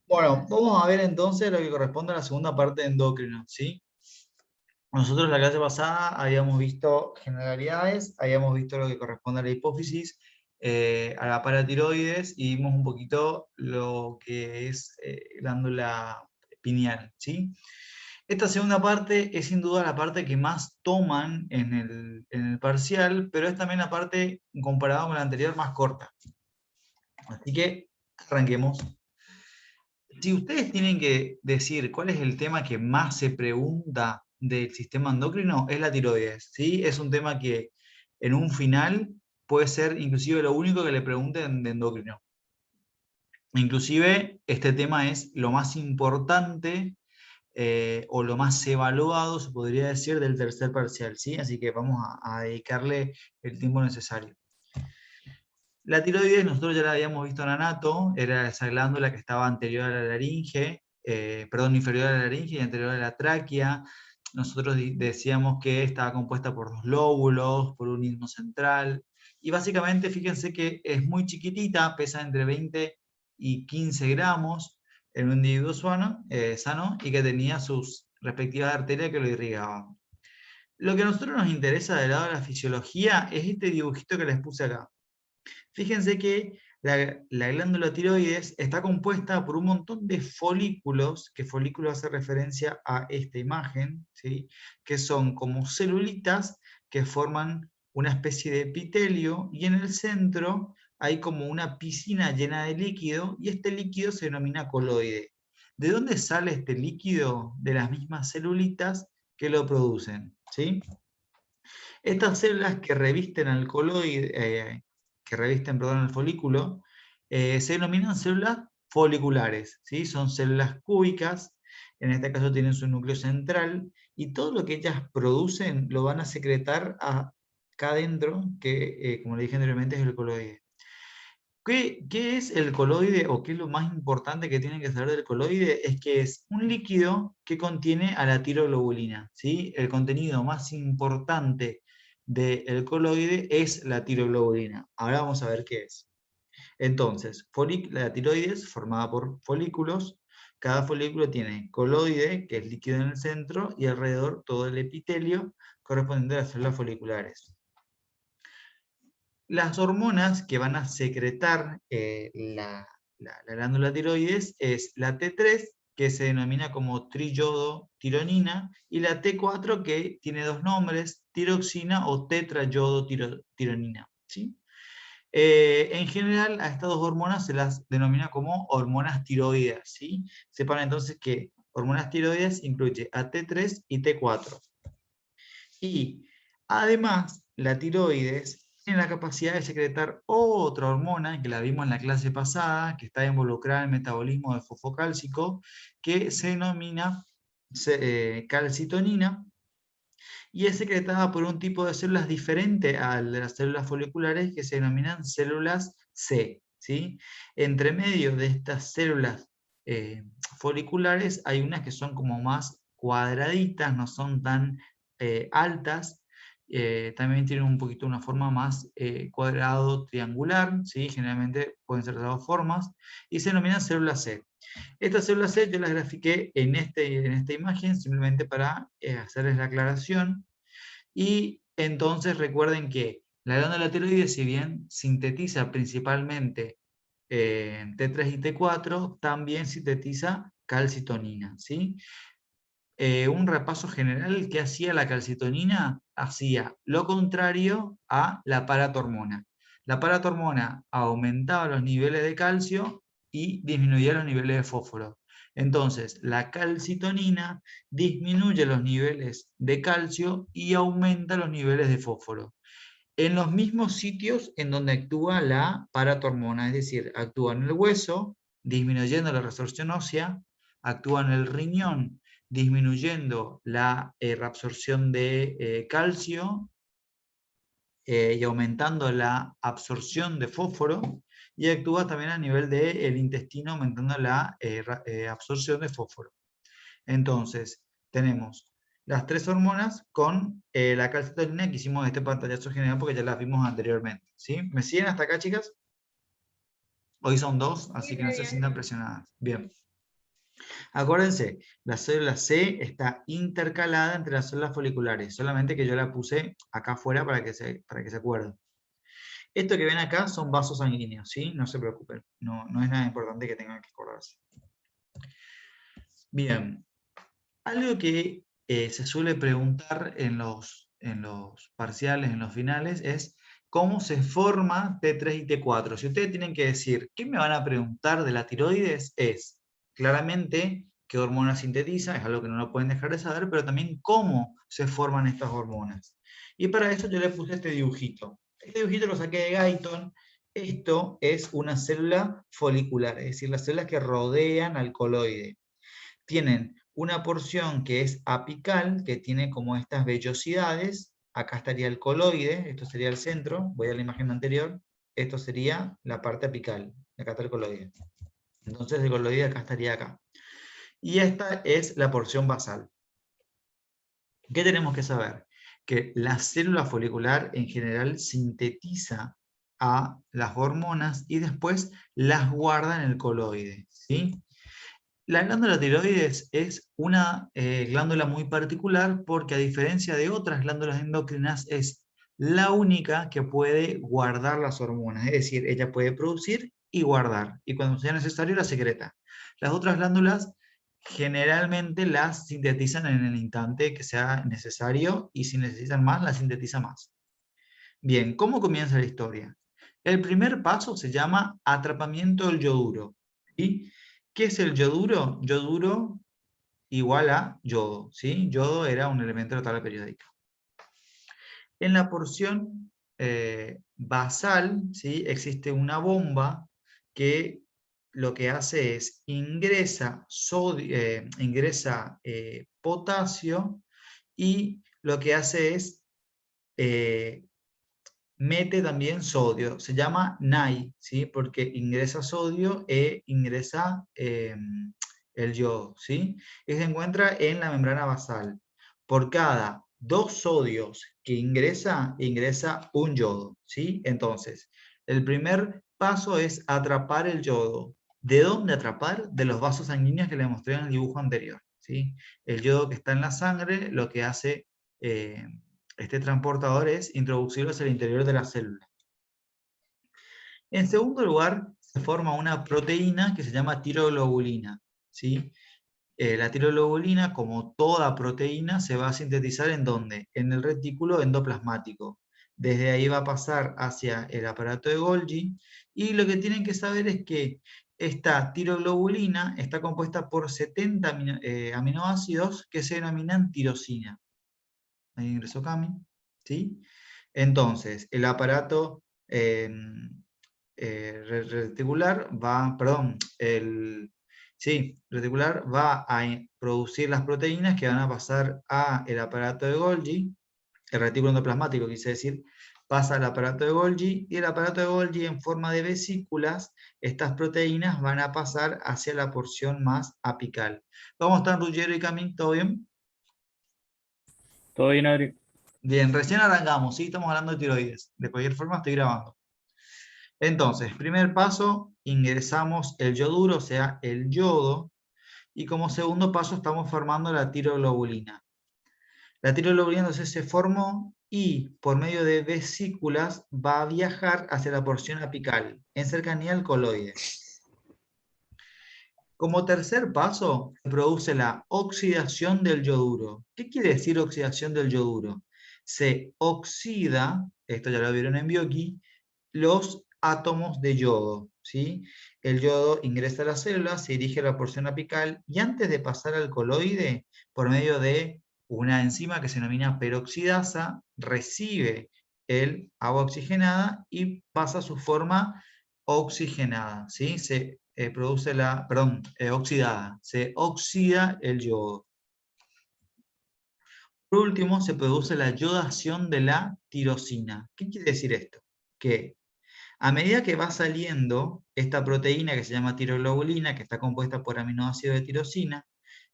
Bueno, vamos a ver entonces lo que corresponde a la segunda parte de endocrino, ¿sí? Nosotros en la clase pasada habíamos visto generalidades, habíamos visto lo que corresponde a la hipófisis, a la paratiroides y vimos un poquito lo que es glándula pineal, ¿sí? Esta segunda parte es sin duda la parte que más toman en el parcial, pero es también la parte, comparado con la anterior, más corta. Así que arranquemos. Si ustedes tienen que decir cuál es el tema que más se pregunta del sistema endocrino, es la tiroides, ¿sí? Es un tema que en un final puede ser inclusive lo único que le pregunten de endocrino. Inclusive este tema es lo más importante o lo más evaluado, se podría decir, del tercer parcial, ¿sí? Así que vamos a dedicarle el tiempo necesario. La tiroides nosotros ya la habíamos visto en anato, era esa glándula que estaba anterior a la laringe, inferior a la laringe y anterior a la tráquea. Nosotros decíamos que estaba compuesta por dos lóbulos, por un istmo central, y básicamente fíjense que es muy chiquitita, pesa entre 20 y 15 gramos en un individuo sano, y que tenía sus respectivas arterias que lo irrigaban. Lo que a nosotros nos interesa del lado de la fisiología es este dibujito que les puse acá. Fíjense que la glándula tiroides está compuesta por un montón de folículos, que folículo hace referencia a esta imagen, ¿sí? Que son como celulitas que forman una especie de epitelio, y en el centro hay como una piscina llena de líquido, y este líquido se denomina coloide. ¿De dónde sale este líquido? De las mismas celulitas que lo producen, ¿sí? Estas células que revisten al coloide, perdón, el folículo, se denominan células foliculares, ¿sí? Son células cúbicas, en este caso tienen su núcleo central, y todo lo que ellas producen lo van a secretar acá adentro, que como le dije anteriormente es el coloide. ¿Qué es el coloide, o qué es lo más importante que tienen que saber del coloide? Es que es un líquido que contiene a la tiroglobulina, ¿sí? El contenido más importante del coloide es la tiroglobulina. Ahora vamos a ver qué es. Entonces, la tiroides formada por folículos. Cada folículo tiene coloide, que es líquido en el centro, y alrededor todo el epitelio correspondiente a las células foliculares. Las hormonas que van a secretar la glándula tiroides es la T3, que se denomina como triyodotironina, y la T4, que tiene dos nombres, tiroxina o tetrayodotironina, ¿sí? En general, a estas dos hormonas se las denomina como hormonas tiroides, ¿sí? Sepan entonces que hormonas tiroides incluye a T3 y T4. Y además, la tiroides tiene la capacidad de secretar otra hormona, que la vimos en la clase pasada, que está involucrada en el metabolismo del fosfocálcico, que se denomina calcitonina, y es secretada por un tipo de células diferente a las células foliculares, que se denominan células C, ¿sí? Entre medio de estas células foliculares hay unas que son como más cuadraditas, no son tan altas, también tienen un poquito una forma más cuadrado triangular, ¿sí? Generalmente pueden ser de dos formas, y se denominan células C. Estas células C yo las grafiqué en esta imagen simplemente para hacerles la aclaración. Y entonces recuerden que la glándula tiroides, si bien sintetiza principalmente T3 y T4, también sintetiza calcitonina, ¿sí? Un repaso general que hacía la calcitonina, hacía lo contrario a la paratormona. La paratormona aumentaba los niveles de calcio y disminuía los niveles de fósforo. Entonces, la calcitonina disminuye los niveles de calcio y aumenta los niveles de fósforo en los mismos sitios en donde actúa la paratormona, es decir, actúa en el hueso, disminuyendo la resorción ósea, actúa en el riñón, disminuyendo la reabsorción de calcio y aumentando la absorción de fósforo, y actúa también a nivel del intestino, aumentando la absorción de fósforo. Entonces, tenemos las tres hormonas con la calcitonina, que hicimos este pantallazo general porque ya las vimos anteriormente, ¿sí? ¿Me siguen hasta acá, chicas? Hoy son 2, así que no se sientan presionadas. Bien. Acuérdense, la célula C está intercalada entre las células foliculares, solamente que yo la puse acá afuera para que se acuerden. Esto que ven acá son vasos sanguíneos, ¿sí? No se preocupen, no es nada importante que tengan que acordarse. Bien, algo que se suele preguntar en los parciales, en los finales, es cómo se forma T3 y T4. Si ustedes tienen que decir, ¿qué me van a preguntar de la tiroides? Es, claramente, qué hormona sintetiza, es algo que no lo pueden dejar de saber, pero también cómo se forman estas hormonas. Y para eso yo le puse este dibujito. Este dibujito lo saqué de Guyton. Esto es una célula folicular, es decir, las células que rodean al coloide. Tienen una porción que es apical, que tiene como estas vellosidades. Acá estaría el coloide, esto sería el centro. Voy a la imagen anterior. Esto sería la parte apical. Acá está el coloide. Entonces el coloide acá estaría acá. Y esta es la porción basal. ¿Qué tenemos que saber? Que la célula folicular en general sintetiza a las hormonas y después las guarda en el coloide, ¿sí? La glándula tiroides es una glándula muy particular porque, a diferencia de otras glándulas endocrinas, es la única que puede guardar las hormonas. Es decir, ella puede producir y guardar, y cuando sea necesario la secreta. Las otras glándulas generalmente las sintetizan en el instante que sea necesario, y si necesitan más, las sintetiza más. Bien, ¿cómo comienza la historia? El primer paso se llama atrapamiento del yoduro. ¿Sí? ¿Qué es el yoduro? Yoduro igual a yodo, ¿sí? Yodo era un elemento de la tabla periódica. En la porción basal, ¿sí? Existe una bomba que lo que hace es ingresa potasio, y lo que hace es mete también sodio. Se llama NAI, ¿sí? Porque ingresa sodio e ingresa el yodo, ¿sí? Y se encuentra en la membrana basal. Por cada 2 sodios que ingresa un yodo, ¿sí? Entonces, el primer paso es atrapar el yodo. ¿De dónde atrapar? De los vasos sanguíneos que les mostré en el dibujo anterior, ¿sí? El yodo que está en la sangre lo que hace este transportador es introducirlo hacia el interior de la célula. En segundo lugar, se forma una proteína que se llama tiroglobulina, ¿sí? La tiroglobulina, como toda proteína, se va a sintetizar ¿en dónde? En el retículo endoplasmático. Desde ahí va a pasar hacia el aparato de Golgi, y lo que tienen que saber es que esta tiroglobulina está compuesta por 70 aminoácidos que se denominan tirosina. Ahí ingresó Cami, ¿sí? Entonces, el aparato reticular va, perdón, reticular va a producir las proteínas que van a pasar al aparato de Golgi. El retículo endoplasmático, quise decir, pasa al aparato de Golgi, y el aparato de Golgi, en forma de vesículas, estas proteínas van a pasar hacia la porción más apical. ¿Cómo están, Ruggiero y Cami? ¿Todo bien? Todo bien, Adri. Bien, recién arrancamos, ¿sí? Estamos hablando de tiroides. De cualquier forma estoy grabando. Entonces, primer paso, ingresamos el yoduro, o sea, el yodo, y como segundo paso estamos formando la tiroglobulina. La tiroglobulina entonces se formó y, por medio de vesículas, va a viajar hacia la porción apical, en cercanía al coloide. Como tercer paso, se produce la oxidación del yoduro. ¿Qué quiere decir oxidación del yoduro? Se oxida, esto ya lo vieron en Bioqui, los átomos de yodo, ¿sí? El yodo ingresa a la célula, se dirige a la porción apical, y antes de pasar al coloide, por medio de una enzima que se denomina peroxidasa, recibe el agua oxigenada y pasa a su forma oxigenada, ¿sí? Se produce oxidada, se oxida el yodo. Por último, se produce la yodación de la tirosina. ¿Qué quiere decir esto? Que a medida que va saliendo esta proteína que se llama tiroglobulina, que está compuesta por aminoácidos de tirosina,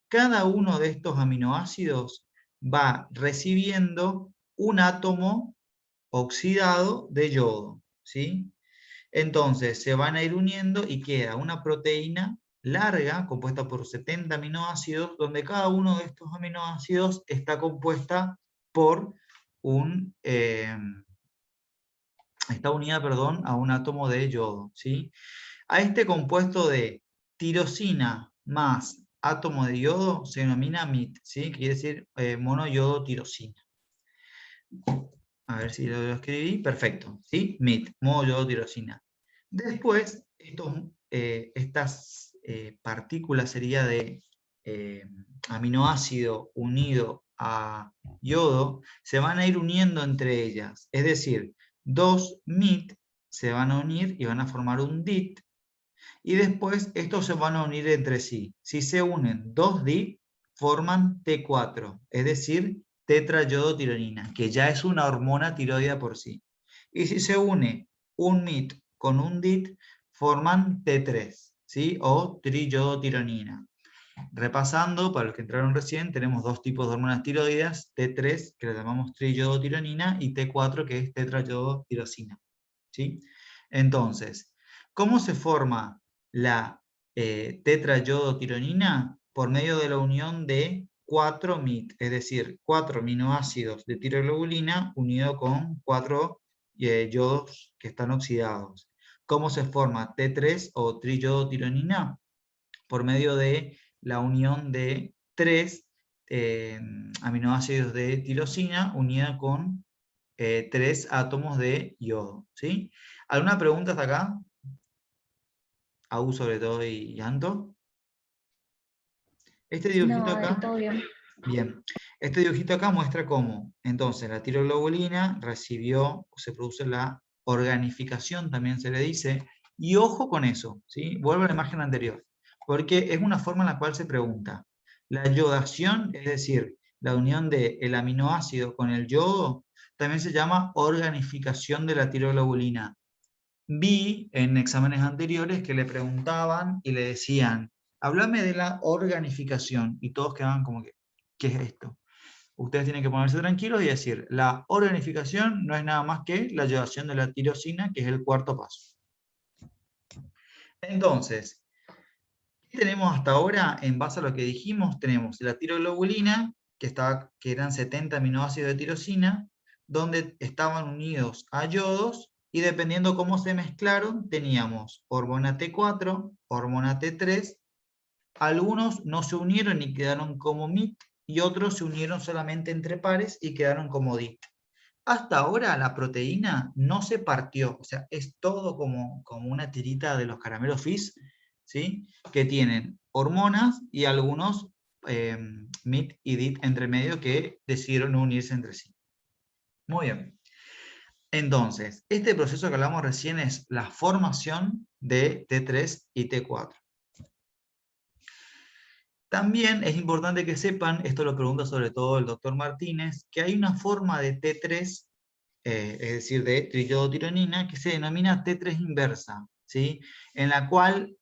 cada uno de estos aminoácidos va recibiendo un átomo oxidado de yodo, ¿sí? Entonces se van a ir uniendo y queda una proteína larga, compuesta por 70 aminoácidos, donde cada uno de estos aminoácidos está compuesta por está unida, perdón, a un átomo de yodo, ¿sí? A este compuesto de tirosina más átomo de yodo se denomina MIT, ¿sí? Quiere decir monoyodotirosina. A ver si lo escribí. Perfecto, ¿sí? MIT, monoyodotirosina. Después, estas partículas sería de aminoácido unido a yodo, se van a ir uniendo entre ellas. Es decir, dos MIT se van a unir y van a formar un DIT, y después estos se van a unir entre sí. Si se unen dos DIT, forman T4, es decir, tetrayodotironina, que ya es una hormona tiroidea por sí. Y si se une un MIT con un DIT, forman T3, ¿sí? O triyodotironina. Repasando, para los que entraron recién, tenemos dos tipos de hormonas tiroideas, T3, que la llamamos triyodotironina, y T4, que es tetrayodotirosina, ¿sí? Entonces, ¿cómo se forma la tetrayodotironina? Por medio de la unión de 4 MIT, es decir, 4 aminoácidos de tiroglobulina unido con 4 yodos que están oxidados. ¿Cómo se forma T3 o triyodotironina? Por medio de la unión de 3 aminoácidos de tirosina unida con 3 átomos de yodo, ¿sí? ¿Alguna pregunta hasta acá? Aú sobre todo y Anto. Este dibujito No, acá, todo bien. bien, este dibujito acá muestra cómo, entonces, la tiroglobulina recibió, se produce la organificación, también se le dice, y ojo con eso, ¿sí? Vuelvo a la imagen anterior, porque es una forma en la cual se pregunta. La yodación, es decir, la unión del aminoácido con el yodo, también se llama organificación de la tiroglobulina. Vi en exámenes anteriores que le preguntaban y le decían, háblame de la organificación, y todos quedaban como que, ¿qué es esto? Ustedes tienen que ponerse tranquilos y decir, la organificación no es nada más que la llevación de la tirosina, que es el cuarto paso. Entonces, ¿qué tenemos hasta ahora? En base a lo que dijimos, tenemos la tiroglobulina, que eran 70 aminoácidos de tirosina, donde estaban unidos a yodos, y dependiendo cómo se mezclaron, teníamos hormona T4, hormona T3, algunos no se unieron y quedaron como MIT, y otros se unieron solamente entre pares y quedaron como DIT. Hasta ahora la proteína no se partió, o sea, es todo como una tirita de los caramelos Fizz, ¿sí? Que tienen hormonas y algunos MIT y DIT entre medio que decidieron no unirse entre sí. Muy bien. Entonces, este proceso que hablamos recién es la formación de T3 y T4. También es importante que sepan, esto lo pregunta sobre todo el doctor Martínez, que hay una forma de T3, es decir, de triyodotironina, que se denomina T3 inversa, ¿sí? En la cual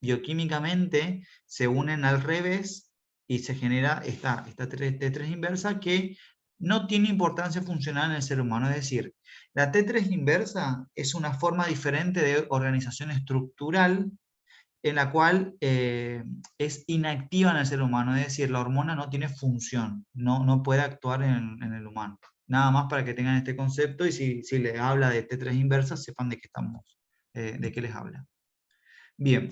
bioquímicamente se unen al revés y se genera esta T3 inversa que no tiene importancia funcional en el ser humano. Es decir, la T3 inversa es una forma diferente de organización estructural en la cual es inactiva en el ser humano, es decir, la hormona no tiene función, no puede actuar en el humano. Nada más para que tengan este concepto, y si les habla de T3 inversa, sepan de qué de qué les habla. Bien,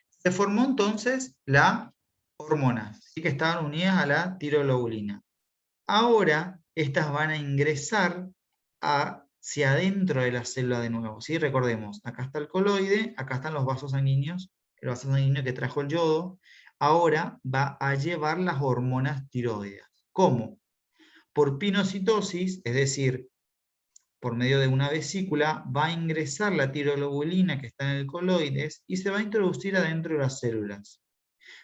se formó entonces la hormona, ¿sí? Que estaban unidas a la tiroglobulina. Ahora, estas van a ingresar hacia adentro de la célula de nuevo, ¿sí? Recordemos, acá está el coloide, acá están los vasos sanguíneos, el vaso sanguíneo que trajo el yodo, ahora va a llevar las hormonas tiroideas. ¿Cómo? Por pinocitosis, es decir, por medio de una vesícula, va a ingresar la tiroglobulina que está en el coloides y se va a introducir adentro de las células.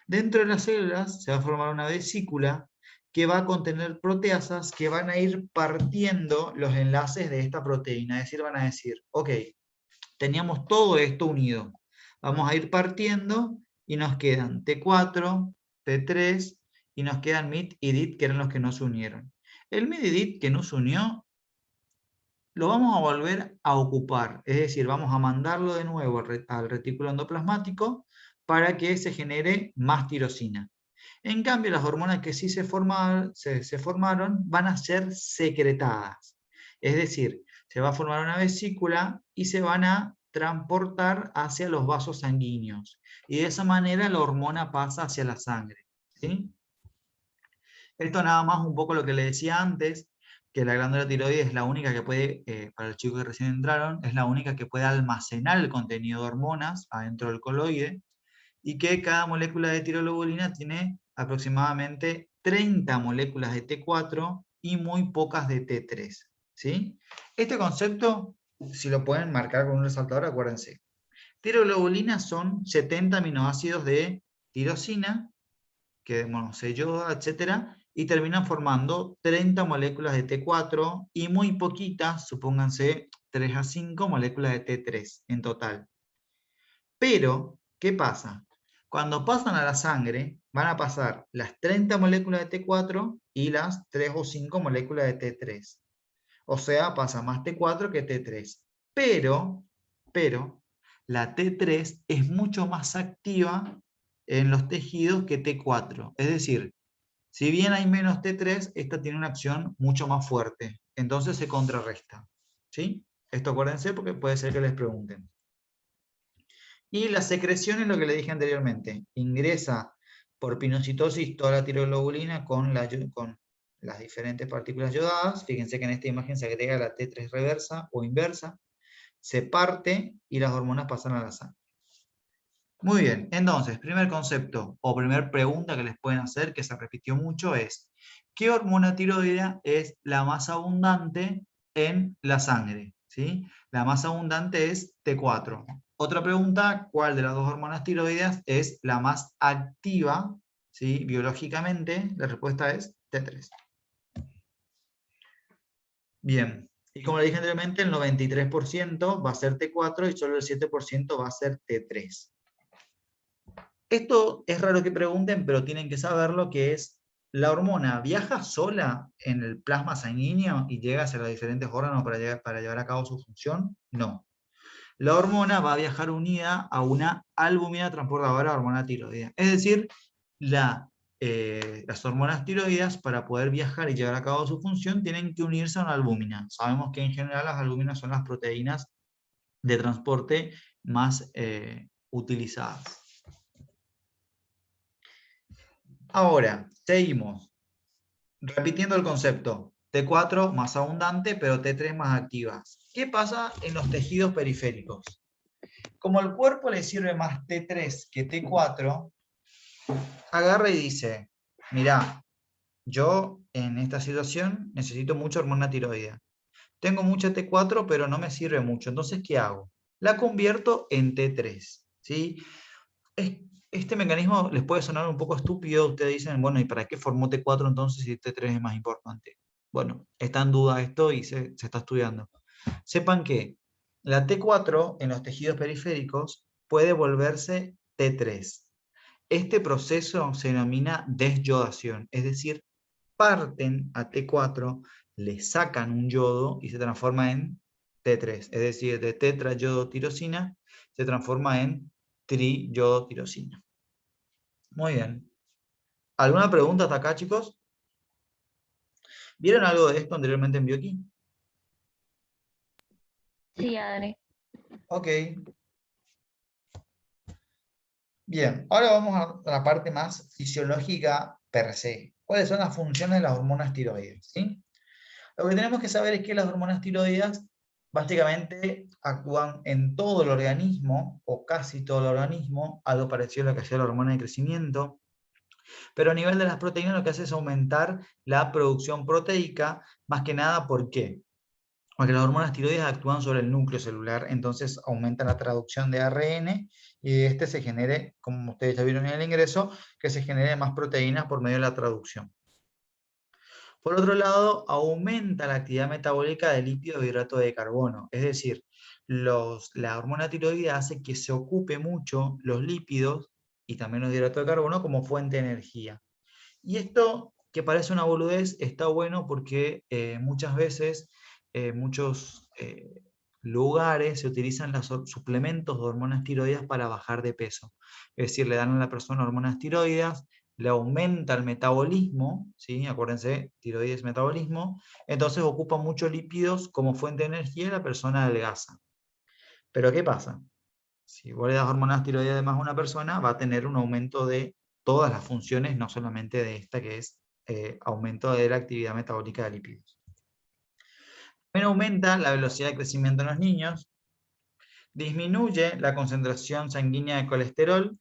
Dentro de las células se va a formar una vesícula que va a contener proteasas que van a ir partiendo los enlaces de esta proteína. Es decir, van a decir, ok, teníamos todo esto unido. Vamos a ir partiendo y nos quedan T4, T3 y nos quedan MIT y DIT, que eran los que no se unieron. El MIT y DIT que no se unió lo vamos a volver a ocupar, es decir, vamos a mandarlo de nuevo al retículo endoplasmático para que se genere más tirosina. En cambio, las hormonas que sí se formaron van a ser secretadas. Es decir, se va a formar una vesícula y se van a transportar hacia los vasos sanguíneos. Y de esa manera la hormona pasa hacia la sangre. ¿Sí? Esto nada más un poco lo que le decía antes, que la glándula tiroides es la única que puede, para los chicos que recién entraron, es la única que puede almacenar el contenido de hormonas adentro del coloide, y que cada molécula de tiroglobulina tiene aproximadamente 30 moléculas de T4 y muy pocas de T3. ¿Sí? Este concepto, si lo pueden marcar con un resaltador, acuérdense. Tiroglobulina son 70 aminoácidos de tirosina, que bueno, se yoda, etc. Y terminan formando 30 moléculas de T4 y muy poquitas, supónganse 3 a 5 moléculas de T3 en total. Pero, ¿qué pasa? Cuando pasan a la sangre, van a pasar las 30 moléculas de T4 y las 3 o 5 moléculas de T3. O sea, pasa más T4 que T3. Pero, la T3 es mucho más activa en los tejidos que T4. Es decir, si bien hay menos T3, esta tiene una acción mucho más fuerte. Entonces se contrarresta. ¿Sí? Esto acuérdense porque puede ser que les pregunten. Y la secreción es lo que le dije anteriormente. Ingresa por pinocitosis toda la tiroglobulina con las diferentes partículas yodadas. Fíjense que en esta imagen se agrega la T3 reversa o inversa. Se parte y las hormonas pasan a la sangre. Muy bien, entonces, primer concepto o primer pregunta que les pueden hacer, que se repitió mucho, es ¿qué hormona tiroidea es la más abundante en la sangre? ¿Sí? La más abundante es T4. Otra pregunta, ¿cuál de las dos hormonas tiroideas es la más activa, ¿sí? Biológicamente? La respuesta es T3. Bien, y como le dije anteriormente, el 93% va a ser T4 y solo el 7% va a ser T3. Esto es raro que pregunten, pero tienen que saberlo, que es, ¿la hormona viaja sola en el plasma sanguíneo y llega hacia los diferentes órganos para llevar a cabo su función? No. La hormona va a viajar unida a una albúmina transportadora de hormona tiroidea. Es decir, las hormonas tiroideas, para poder viajar y llevar a cabo su función, tienen que unirse a una albúmina. Sabemos que en general las albúminas son las proteínas de transporte más utilizadas. Ahora, seguimos. Repitiendo el concepto, T4 más abundante, pero T3 más activas. ¿Qué pasa en los tejidos periféricos? Como el cuerpo le sirve más T3 que T4, agarra y dice, mirá, yo en esta situación necesito mucha hormona tiroidea. Tengo mucha T4, pero no me sirve mucho. Entonces, ¿qué hago? La convierto en T3. ¿Sí? Este mecanismo les puede sonar un poco estúpido. Ustedes dicen, bueno, ¿y para qué formó T4 entonces si T3 es más importante? Bueno, está en duda esto y se está estudiando. Sepan que la T4 en los tejidos periféricos puede volverse T3. Este proceso se denomina desyodación, es decir, parten a T4, le sacan un yodo y se transforma en T3, es decir, de tetrayodotirosina se transforma en triyodotirosina. Muy bien. ¿Alguna pregunta hasta acá, chicos? ¿Vieron algo de esto anteriormente en Bioki? Sí, Adri. Ok. Bien, ahora vamos a la parte más fisiológica per se. ¿Cuáles son las funciones de las hormonas tiroides? ¿Sí? Lo que tenemos que saber es que las hormonas tiroides básicamente actúan en todo el organismo, o casi todo el organismo, algo parecido a lo que hacía la hormona de crecimiento, pero a nivel de las proteínas lo que hace es aumentar la producción proteica, más que nada, ¿por qué? Porque las hormonas tiroides actúan sobre el núcleo celular, entonces aumenta la traducción de ARN y de este se genere, como ustedes ya vieron en el ingreso, que se genere más proteínas por medio de la traducción. Por otro lado, aumenta la actividad metabólica de lípidos e hidratos de carbono, es decir, la hormona tiroide hace que se ocupe mucho los lípidos y también los hidratos de carbono como fuente de energía. Y esto, que parece una boludez, está bueno porque muchas veces muchos lugares se utilizan los suplementos de hormonas tiroides para bajar de peso. Es decir, le dan a la persona hormonas tiroides, le aumenta el metabolismo, ¿sí? Acuérdense, tiroides, metabolismo, entonces ocupa muchos lípidos como fuente de energía y la persona adelgaza. Pero ¿qué pasa? Si vos le das hormonas tiroides además a una persona, va a tener un aumento de todas las funciones, no solamente de esta que es aumento de la actividad metabólica de lípidos. También aumenta la velocidad de crecimiento en los niños, disminuye la concentración sanguínea de colesterol,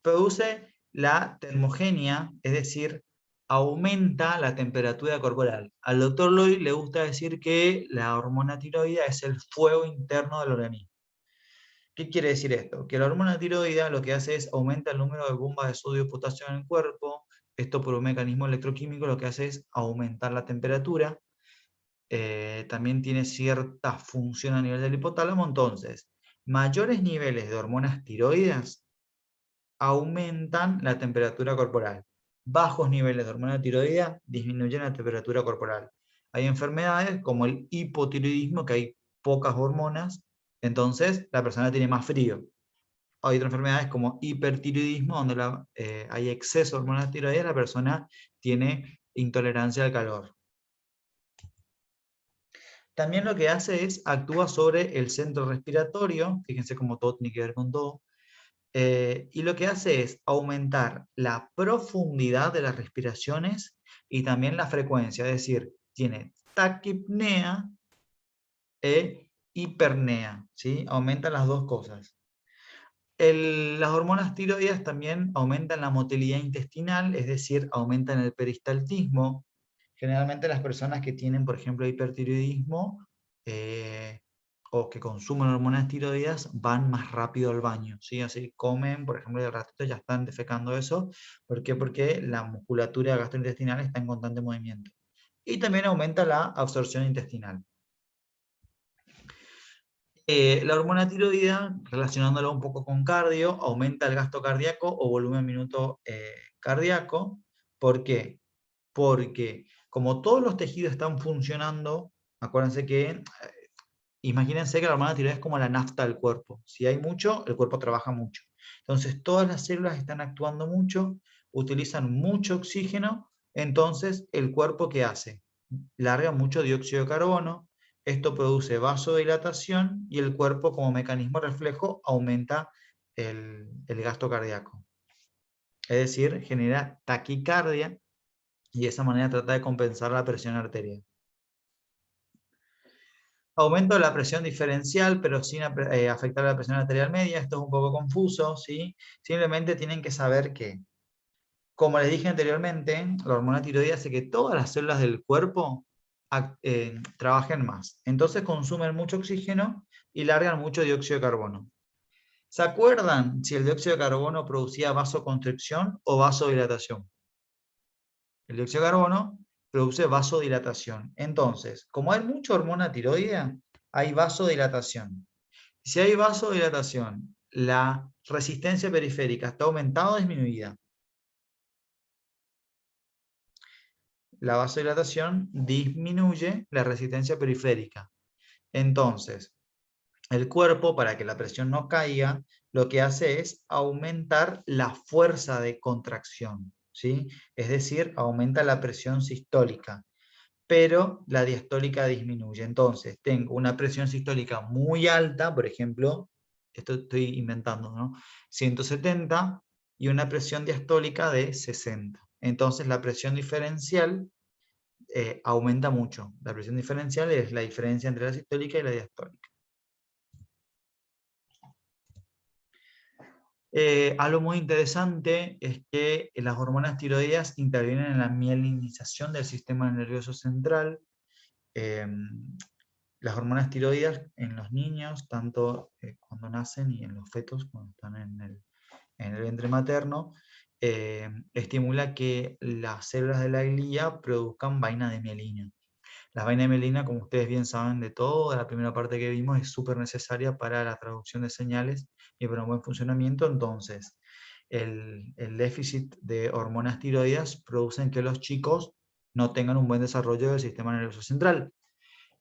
produce la termogenia, es decir, aumenta la temperatura corporal. Al doctor Lloyd le gusta decir que la hormona tiroidea es el fuego interno del organismo. ¿Qué quiere decir esto? Que la hormona tiroidea lo que hace es aumenta el número de bombas de sodio y potasio en el cuerpo. Esto por un mecanismo electroquímico lo que hace es aumentar la temperatura. También tiene cierta función a nivel del hipotálamo. Entonces, mayores niveles de hormonas tiroides aumentan la temperatura corporal. Bajos niveles de hormona tiroidea disminuyen la temperatura corporal. Hay enfermedades como el hipotiroidismo, que hay pocas hormonas, entonces la persona tiene más frío. Hay otras enfermedades como hipertiroidismo, donde hay exceso de hormonas tiroideas, la persona tiene intolerancia al calor. También lo que hace es actúa sobre el centro respiratorio, fíjense cómo todo tiene que ver con todo, y lo que hace es aumentar la profundidad de las respiraciones y también la frecuencia, es decir, tiene taquipnea e hipernea, ¿sí? Aumentan las dos cosas. Las hormonas tiroides también aumentan la motilidad intestinal, es decir, aumentan el peristaltismo. Generalmente las personas que tienen, por ejemplo, hipertiroidismo o que consumen hormonas tiroides van más rápido al baño, ¿sí? Así comen, por ejemplo, y al ratito ya están defecando eso. ¿Por qué? Porque la musculatura gastrointestinal está en constante movimiento. Y también aumenta la absorción intestinal. La hormona tiroidea, relacionándola un poco con cardio, aumenta el gasto cardíaco o volumen minuto cardíaco. ¿Por qué? Porque como todos los tejidos están funcionando, acuérdense que, imagínense que la hormona tiroidea es como la nafta del cuerpo. Si hay mucho, el cuerpo trabaja mucho. Entonces todas las células están actuando mucho, utilizan mucho oxígeno, entonces el cuerpo ¿qué hace? Larga mucho dióxido de carbono, esto produce vasodilatación y el cuerpo como mecanismo reflejo aumenta el gasto cardíaco. Es decir, genera taquicardia y de esa manera trata de compensar la presión arterial. Aumento de la presión diferencial, pero sin afectar a la presión arterial media. Esto es un poco confuso, ¿sí? Simplemente tienen que saber que, como les dije anteriormente, la hormona tiroidea hace que todas las células del cuerpo trabajen más. Entonces consumen mucho oxígeno y largan mucho dióxido de carbono. ¿Se acuerdan si el dióxido de carbono producía vasoconstricción o vasodilatación? El dióxido de carbono produce vasodilatación. Entonces, como hay mucha hormona tiroidea, hay vasodilatación. Si hay vasodilatación, ¿la resistencia periférica está aumentada o disminuida? La vasodilatación disminuye la resistencia periférica. Entonces, el cuerpo, para que la presión no caiga, lo que hace es aumentar la fuerza de contracción, ¿sí? Es decir, aumenta la presión sistólica, pero la diastólica disminuye. Entonces, tengo una presión sistólica muy alta, por ejemplo, esto estoy inventando, ¿no? 170, y una presión diastólica de 60. Entonces, la presión diferencial aumenta mucho. La presión diferencial es la diferencia entre la sistólica y la diastólica. Algo muy interesante es que las hormonas tiroideas intervienen en la mielinización del sistema nervioso central. Las hormonas tiroideas en los niños, tanto cuando nacen y en los fetos, cuando están en el vientre materno, estimula que las células de la glía produzcan vaina de mielina. La vaina de mielina, como ustedes bien saben de toda la primera parte que vimos, es súper necesaria para la traducción de señales y para un buen funcionamiento. Entonces, el déficit de hormonas tiroideas producen que los chicos no tengan un buen desarrollo del sistema nervioso central.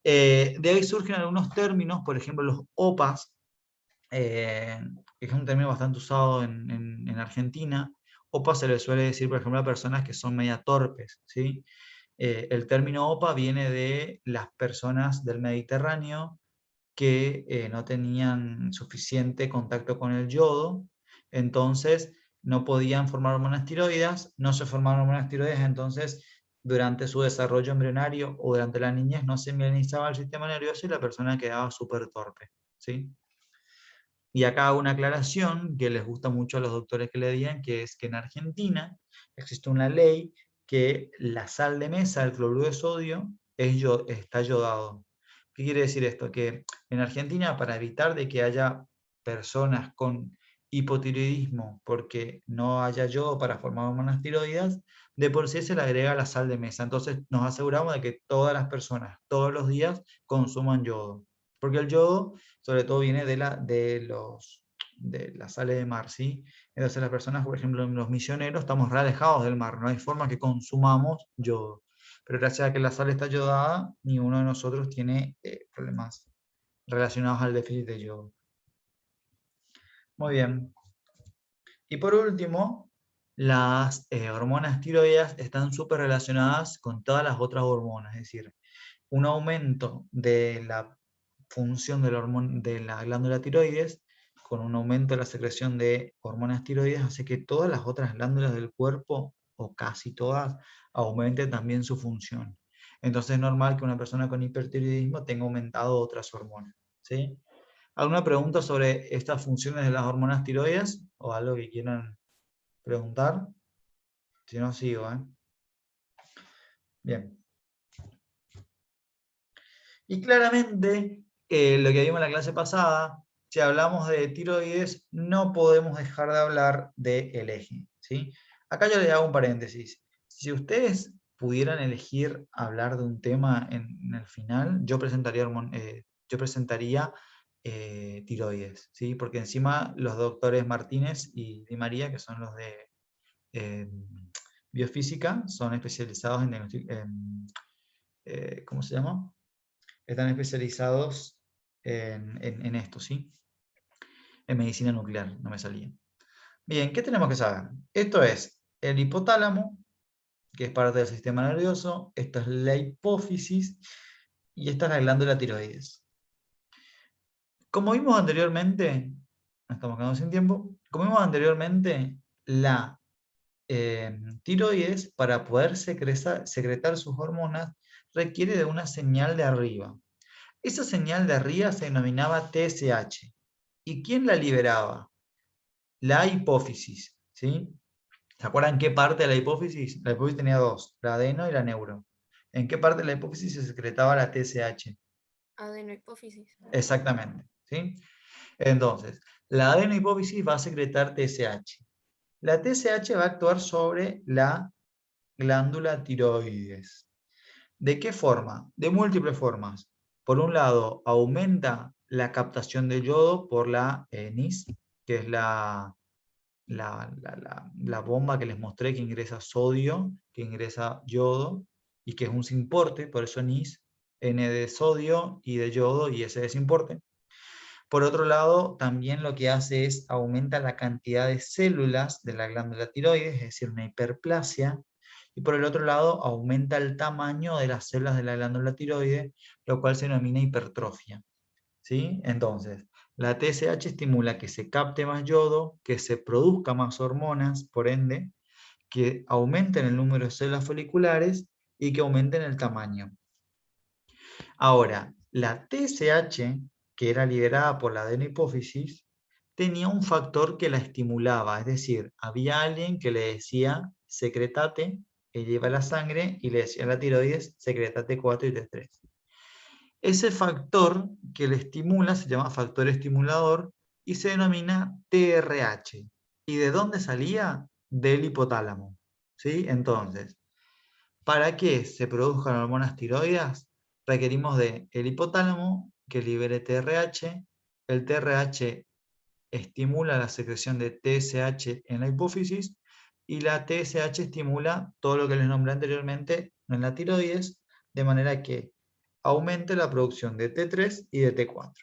De ahí surgen algunos términos, por ejemplo los OPAs, que es un término bastante usado en Argentina. OPA se le suele decir, por ejemplo, a personas que son media torpes, ¿sí? El término OPA viene de las personas del Mediterráneo que no tenían suficiente contacto con el yodo, entonces no podían formar hormonas tiroides, no se formaron hormonas tiroides, entonces durante su desarrollo embrionario o durante la niñez no se mielinizaba el sistema nervioso y la persona quedaba súper torpe, ¿sí? Y acá hago una aclaración que les gusta mucho a los doctores que le digan, que es que en Argentina existe una ley que la sal de mesa, el cloruro de sodio, está yodado. ¿Qué quiere decir esto? Que en Argentina, para evitar de que haya personas con hipotiroidismo porque no haya yodo para formar hormonas tiroides, de por sí se le agrega la sal de mesa. Entonces nos aseguramos de que todas las personas, todos los días, consuman yodo. Porque el yodo sobre todo viene de las sales de mar, ¿sí? Entonces las personas, por ejemplo, los misioneros, estamos re alejados del mar, no hay forma que consumamos yodo. Pero gracias a que la sal está yodada, ninguno de nosotros tiene problemas relacionados al déficit de yodo. Muy bien. Y por último, las hormonas tiroides están súper relacionadas con todas las otras hormonas, es decir, un aumento de la función de la glándula tiroides, con un aumento de la secreción de hormonas tiroides, hace que todas las otras glándulas del cuerpo, o casi todas, aumenten también su función. Entonces es normal que una persona con hipertiroidismo tenga aumentado otras hormonas, ¿sí? ¿Alguna pregunta sobre estas funciones de las hormonas tiroides? ¿O algo que quieran preguntar? Si no, sigo, ¿eh? Bien. Y claramente, lo que vimos en la clase pasada, si hablamos de tiroides, no podemos dejar de hablar del eje, ¿sí? Acá yo le hago un paréntesis. Si ustedes pudieran elegir hablar de un tema en el final, yo presentaría tiroides, ¿sí? Porque encima los doctores Martínez y Di María, que son los de eh, biofísica, son especializados ¿cómo se llama? Están especializados en esto, ¿sí? En medicina nuclear, no me salía. Bien, ¿qué tenemos que saber? Esto es el hipotálamo, que es parte del sistema nervioso, esta es la hipófisis y esta es la glándula tiroides. Como vimos anteriormente, nos estamos quedando sin tiempo, como vimos anteriormente, la tiroides, para poder secretar sus hormonas, requiere de una señal de arriba. Esa señal de arriba se denominaba TSH. ¿Y quién la liberaba? La hipófisis, ¿sí? ¿Se acuerdan qué parte de la hipófisis? La hipófisis tenía dos, la adeno y la neuro. ¿En qué parte de la hipófisis se secretaba la TSH? Adenohipófisis. Exactamente, ¿sí? Entonces, la adenohipófisis va a secretar TSH. La TSH va a actuar sobre la glándula tiroides. ¿De qué forma? De múltiples formas. Por un lado, aumenta la captación de yodo por la NIS, que es la bomba que les mostré que ingresa sodio, que ingresa yodo, y que es un simporte, por eso NIS, N de sodio y de yodo y S de simporte. Por otro lado, también lo que hace es aumenta la cantidad de células de la glándula tiroides, es decir, una hiperplasia, y por el otro lado aumenta el tamaño de las células de la glándula tiroides, lo cual se denomina hipertrofia, ¿sí? Entonces, la TSH estimula que se capte más yodo, que se produzca más hormonas, por ende, que aumenten el número de células foliculares y que aumenten el tamaño. Ahora, la TSH, que era liberada por la adenohipófisis, tenía un factor que la estimulaba, es decir, había alguien que le decía secretate, que lleva la sangre, y le decía a la tiroides secretate 4 y T3. Ese factor que le estimula se llama factor estimulador y se denomina TRH. ¿Y de dónde salía? Del hipotálamo, ¿sí? Entonces, para que se produzcan hormonas tiroides, requerimos del hipotálamo que libere TRH. El TRH estimula la secreción de TSH en la hipófisis y la TSH estimula todo lo que les nombré anteriormente en la tiroides, de manera que aumente la producción de T3 y de T4.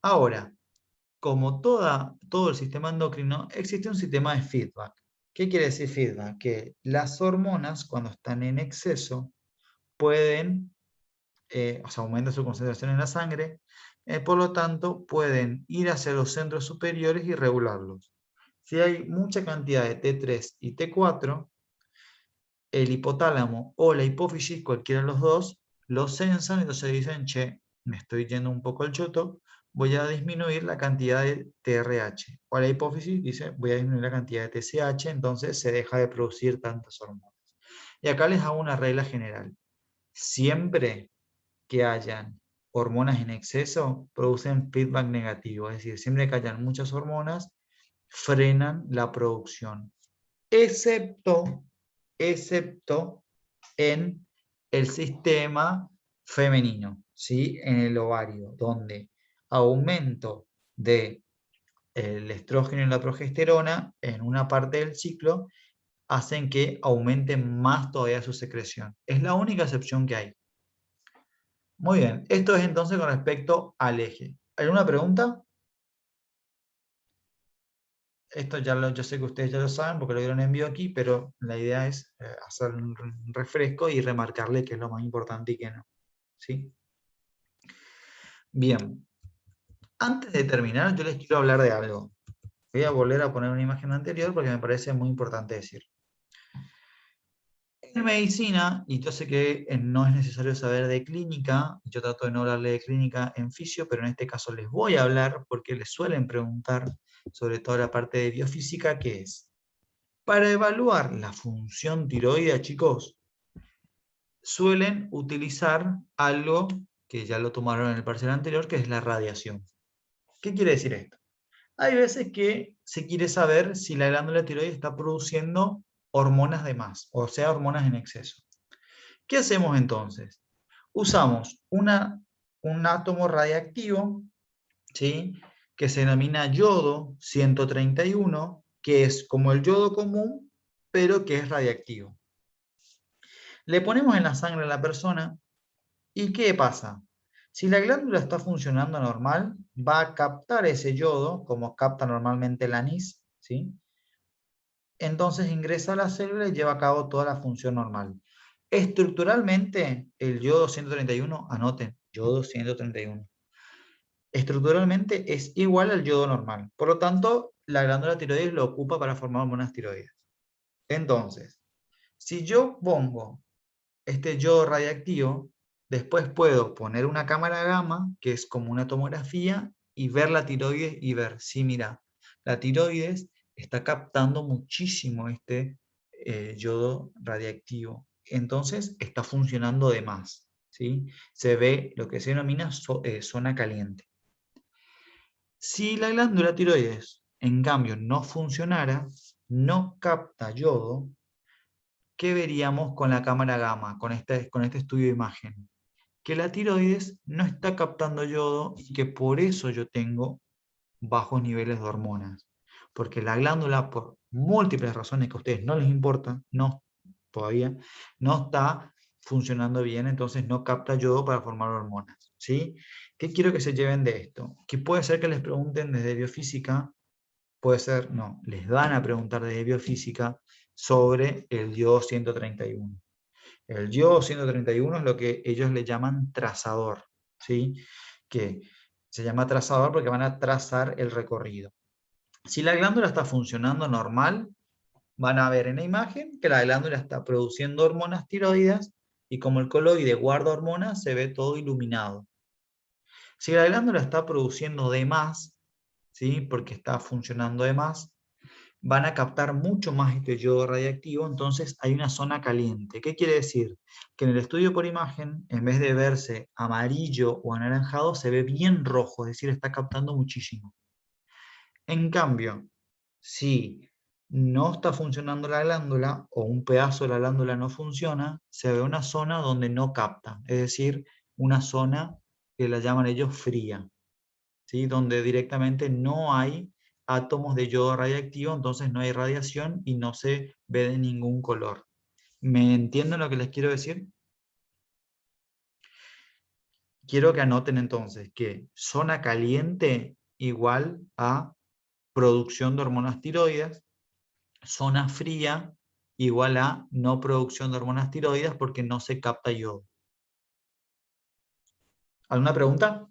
Ahora, como todo el sistema endocrino, existe un sistema de feedback. ¿Qué quiere decir feedback? Que las hormonas, cuando están en exceso, pueden, aumenta su concentración en la sangre, por lo tanto, pueden ir hacia los centros superiores y regularlos. Si hay mucha cantidad de T3 y T4, el hipotálamo o la hipófisis, cualquiera de los dos, los sensan y entonces dicen, che, me estoy yendo un poco al choto, voy a disminuir la cantidad de TRH. O la hipófisis dice, voy a disminuir la cantidad de TSH, entonces se deja de producir tantas hormonas. Y acá les hago una regla general. Siempre que hayan hormonas en exceso, producen feedback negativo. Es decir, siempre que hayan muchas hormonas, frenan la producción. Excepto en el sistema femenino, ¿sí? En el ovario, donde aumento del estrógeno y la progesterona en una parte del ciclo hacen que aumente más todavía su secreción. Es la única excepción que hay. Muy bien, esto es entonces con respecto al eje. ¿Alguna pregunta? Esto yo sé que ustedes ya lo saben porque lo vieron en vivo aquí, pero la idea es hacer un refresco y remarcarle qué es lo más importante y qué no. ¿Sí? Bien, antes de terminar yo les quiero hablar de algo. Voy a volver a poner una imagen anterior porque me parece muy importante decir. En medicina, y yo sé que no es necesario saber de clínica, yo trato de no hablarle de clínica en fisio, pero en este caso les voy a hablar porque les suelen preguntar sobre toda la parte de biofísica, que es, para evaluar la función tiroidea, chicos, suelen utilizar algo que ya lo tomaron en el parcial anterior, que es la radiación. ¿Qué quiere decir esto? Hay veces que se quiere saber si la glándula tiroides está produciendo hormonas de más, o sea, hormonas en exceso. ¿Qué hacemos entonces? Usamos un átomo radiactivo, ¿sí? Que se denomina yodo 131, que es como el yodo común, pero que es radiactivo. Le ponemos en la sangre a la persona, ¿y qué pasa? Si la glándula está funcionando normal, va a captar ese yodo, como capta normalmente el anís, ¿sí? Entonces ingresa a la célula y lleva a cabo toda la función normal. Estructuralmente, el yodo 131, anoten, yodo 131, estructuralmente es igual al yodo normal. Por lo tanto, la glándula tiroides lo ocupa para formar hormonas tiroides. Entonces, si yo pongo este yodo radiactivo, después puedo poner una cámara gamma, que es como una tomografía, y ver la tiroides y ver, sí, mira, la tiroides está captando muchísimo este yodo radiactivo. Entonces está funcionando de más, ¿sí? Se ve lo que se denomina zona caliente. Si la glándula tiroides, en cambio, no funcionara, no capta yodo, ¿qué veríamos con la cámara gamma, con este estudio de imagen? Que la tiroides no está captando yodo y que por eso yo tengo bajos niveles de hormonas. Porque la glándula, por múltiples razones que a ustedes no les importan, todavía no está funcionando bien, entonces no capta yodo para formar hormonas. ¿Sí? ¿Qué quiero que se lleven de esto? Que puede ser que les pregunten desde biofísica, puede ser, no, les van a preguntar desde biofísica sobre el yodo 131. El yodo 131 es lo que ellos le llaman trazador, ¿sí? Que se llama trazador porque van a trazar el recorrido. Si la glándula está funcionando normal, van a ver en la imagen que la glándula está produciendo hormonas tiroides y como el coloide guarda hormonas, se ve todo iluminado. Si la glándula está produciendo de más, ¿sí? Porque está funcionando de más, van a captar mucho más este yodo radiactivo, entonces hay una zona caliente. ¿Qué quiere decir? Que en el estudio por imagen, en vez de verse amarillo o anaranjado, se ve bien rojo, es decir, está captando muchísimo. En cambio, si no está funcionando la glándula o un pedazo de la glándula no funciona, se ve una zona donde no capta, es decir, una zona que la llaman ellos fría, ¿sí? Donde directamente no hay átomos de yodo radiactivo, entonces no hay radiación y no se ve de ningún color. ¿Me entienden lo que les quiero decir? quiero que anoten entonces que zona caliente igual a producción de hormonas tiroides, zona fría igual a no producción de hormonas tiroides porque no se capta yodo. ¿Alguna pregunta?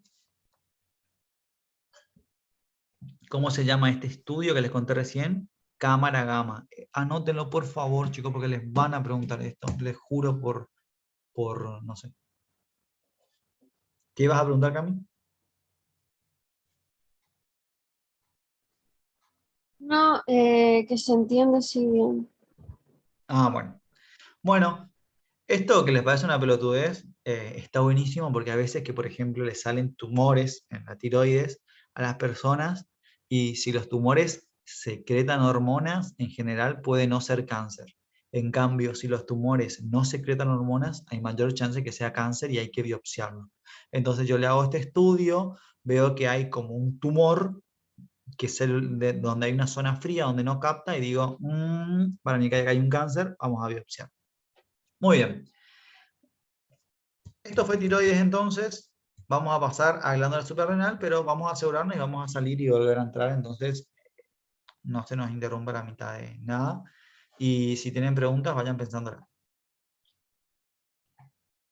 ¿Cómo se llama este estudio que les conté recién? Cámara gamma. Anótenlo por favor, chicos, porque les van a preguntar esto. Les juro no sé. ¿Qué ibas a preguntar, Cami? No, que se entiende si bien. Ah, bueno. Bueno, esto que les parece una pelotudez está buenísimo porque a veces que, por ejemplo, les salen tumores en la tiroides a las personas y si los tumores secretan hormonas, en general puede no ser cáncer. En cambio, si los tumores no secretan hormonas, hay mayor chance que sea cáncer y hay que biopsiarlo. Entonces yo le hago este estudio, veo que hay como un tumor, que es donde hay una zona fría, donde no capta, y digo, para mí que hay un cáncer, vamos a biopsiar. Muy bien. Esto fue tiroides entonces. Vamos a pasar a glándula suprarrenal, pero vamos a asegurarnos y vamos a salir y volver a entrar. Entonces, no se nos interrumpa la mitad de nada. Y si tienen preguntas, vayan pensándolas.